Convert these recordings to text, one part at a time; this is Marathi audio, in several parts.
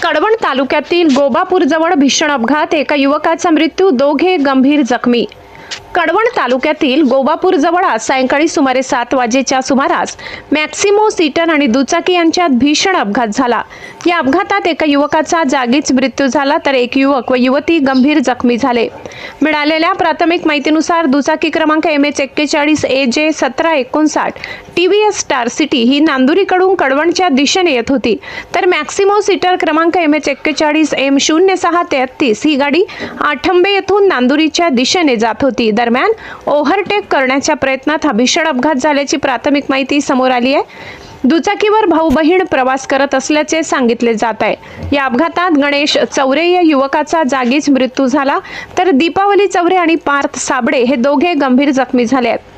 कळवण तालुक्यातील गोबापूरजवळ भीषण अपघात, एका युवकाचा मृत्यू, दोघे गंभीर जखमी। कळवण तालुक्यातील गोबापूरजवळ आज सायंकाळी सुमारे 7 वाजेच्या सुमारास मॅक्सिमो सीटर आणि दुचाकी यांच्यात भीषण अपघात झाला। या अपघातात एका युवकाचा जागीच मृत्यू झाला तर एक युवक व युवती गंभीर जखमी झाले। मिळालेल्या प्राथमिक माहितीनुसार दुचाकी क्रमांक MH41 AJ 1759 TVS star city ही नांदुरीकडून कळवणच्या दिशेने येत होती, तर मॅक्सिमो सीटर क्रमांक MH41 M0633 ही गाडी आठंबे येथून नांदुरीच्या दिशेने जात होती। दरम्यान ओव्हरटेक करण्याच्या प्रयत्नात हा भीषण अपघात झाल्याची प्राथमिक माहिती समोर आली आहे। दुचाकीवर भाऊ बहीण प्रवास करत असल्याचे सांगितले जात आहे। या अपघातात गणेश चौरे या युवकाचा जागीच मृत्यू झाला, तर दीपावली चौरे आणि पार्थ साबळे हे दोघे गंभीर जखमी झाले आहेत।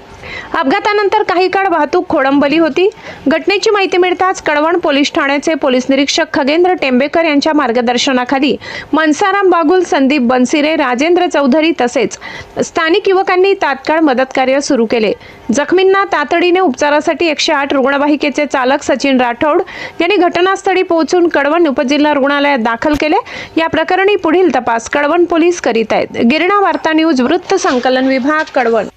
अपघातानंतर काही काळ वाहतूक खोळंबली होती। घटनेची माहिती मिळताच कळवण पोलीस ठाण्याचे पोलीस निरीक्षक खगेंद्र टेंबेकर यांच्या मार्गदर्शनाखाली मनसाराम बागुल, संदीप बनसिरे, राजेंद्र चौधरी तसेच स्थानिक युवकांनी तात्काळ मदत कार्य सुरू केले। जखमींना तातडीने उपचारासाठी 108 रुग्णवाहिकेचे चालक सचिन राठोड यांनी घटनास्थळी पोहोचून कळवण उपजिल्हा रुग्णालयात दाखल केले। या प्रकरणी पुढील तपास कळवण पोलीस करीत आहेत। गिरणा वार्ता न्यूज वृत्त संकलन विभाग, कळवण।